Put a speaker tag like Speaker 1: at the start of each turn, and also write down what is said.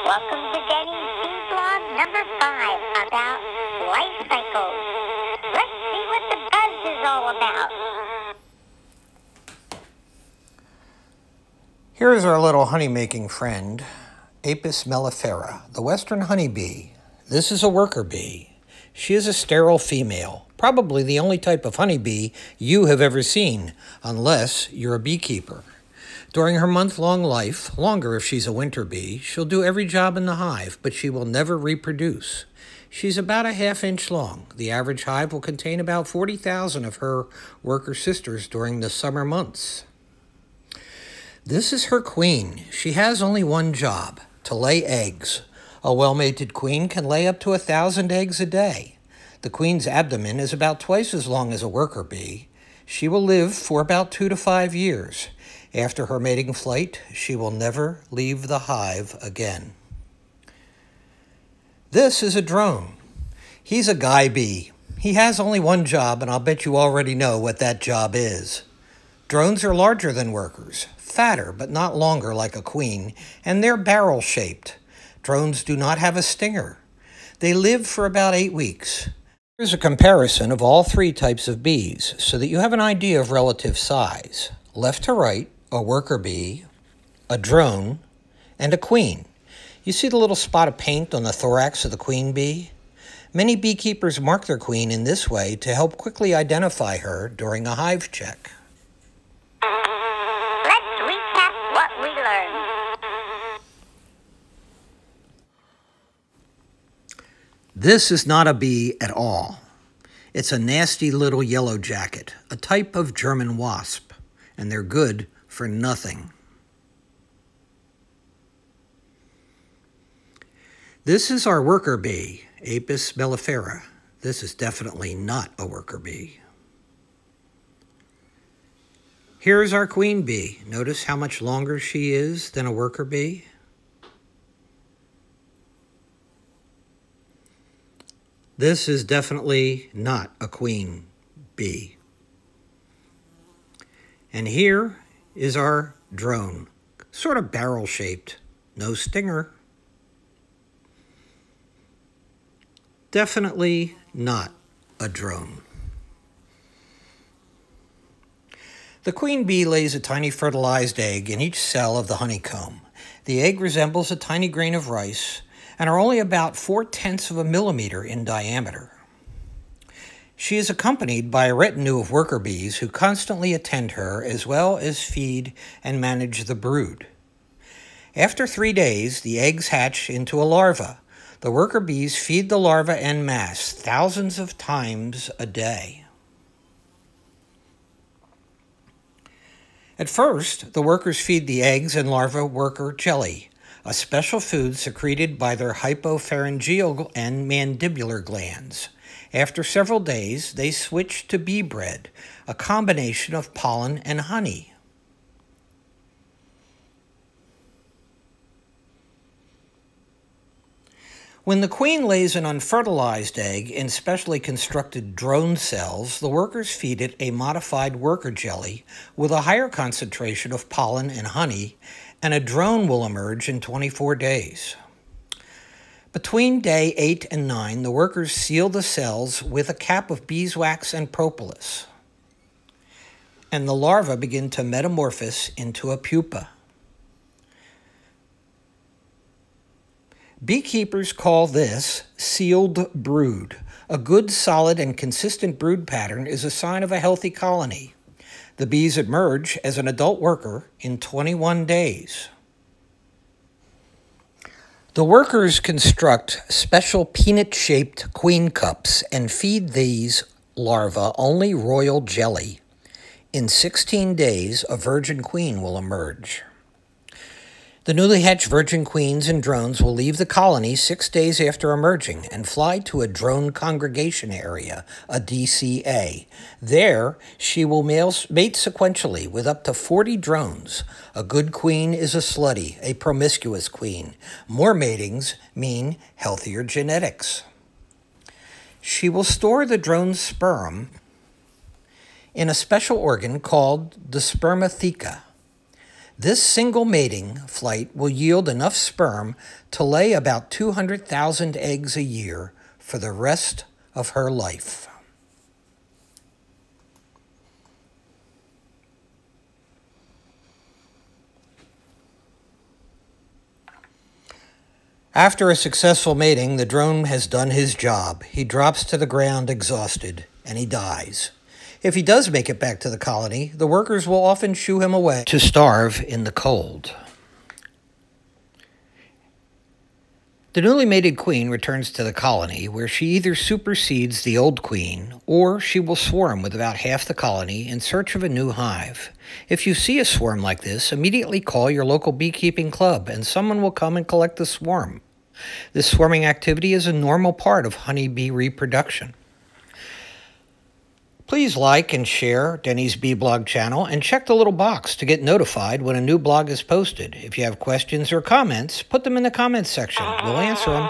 Speaker 1: Welcome to Denny's Bee Blog number 5 about life cycles. Let's see what the buzz is all about.
Speaker 2: Here is our little honey-making friend, Apis mellifera, the western honeybee. This is a worker bee. She is a sterile female, probably the only type of honeybee you have ever seen, unless you're a beekeeper. During her month-long life, longer if she's a winter bee, she'll do every job in the hive, but she will never reproduce. She's about a half-inch long. The average hive will contain about 40,000 of her worker sisters during the summer months. This is her queen. She has only one job, to lay eggs. A well-mated queen can lay up to 1,000 eggs a day. The queen's abdomen is about twice as long as a worker bee. She will live for about 2 to 5 years. After her mating flight, she will never leave the hive again. This is a drone. He's a guy bee. He has only one job, and I'll bet you already know what that job is. Drones are larger than workers, fatter but not longer like a queen, and they're barrel-shaped. Drones do not have a stinger. They live for about 8 weeks. Here's a comparison of all 3 types of bees so that you have an idea of relative size. Left to right, a worker bee, a drone, and a queen. You see the little spot of paint on the thorax of the queen bee? Many beekeepers mark their queen in this way to help quickly identify her during a hive check.
Speaker 1: Let's recap what we learned.
Speaker 2: This is not a bee at all. It's a nasty little yellow jacket, a type of German wasp, and they're good for nothing. This is our worker bee, Apis mellifera. This is definitely not a worker bee. Here's our queen bee. Notice how much longer she is than a worker bee. This is definitely not a queen bee. And here is our drone, sort of barrel-shaped, no stinger. Definitely not a drone. The queen bee lays a tiny fertilized egg in each cell of the honeycomb. The egg resembles a tiny grain of rice and are only about 0.4 of a millimeter in diameter. She is accompanied by a retinue of worker bees who constantly attend her as well as feed and manage the brood. After 3 days, the eggs hatch into a larva. The worker bees feed the larva en masse thousands of times a day. At first, the workers feed the eggs and larva worker jelly, a special food secreted by their hypopharyngeal and mandibular glands. After several days, they switch to bee bread, a combination of pollen and honey. When the queen lays an unfertilized egg in specially constructed drone cells, the workers feed it a modified worker jelly with a higher concentration of pollen and honey, and a drone will emerge in 24 days. Between day 8 and 9, the workers seal the cells with a cap of beeswax and propolis, and the larvae begin to metamorphose into a pupa. Beekeepers call this sealed brood. A good, solid, and consistent brood pattern is a sign of a healthy colony. The bees emerge as an adult worker in 21 days. The workers construct special peanut-shaped queen cups and feed these larvae only royal jelly. In 16 days, a virgin queen will emerge. The newly hatched virgin queens and drones will leave the colony 6 days after emerging and fly to a drone congregation area, a DCA. There, she will mate sequentially with up to 40 drones. A good queen is a slutty, a promiscuous queen. More matings mean healthier genetics. She will store the drone's sperm in a special organ called the spermatheca. This single mating flight will yield enough sperm to lay about 200,000 eggs a year for the rest of her life. After a successful mating, the drone has done his job. He drops to the ground exhausted, and he dies. If he does make it back to the colony, the workers will often shoo him away to starve in the cold. The newly mated queen returns to the colony, where she either supersedes the old queen, or she will swarm with about half the colony in search of a new hive. If you see a swarm like this, immediately call your local beekeeping club, and someone will come and collect the swarm. This swarming activity is a normal part of honeybee reproduction. Please like and share Denny's Bee Blog channel and check the little box to get notified when a new blog is posted. If you have questions or comments, put them in the comments section. We'll answer them.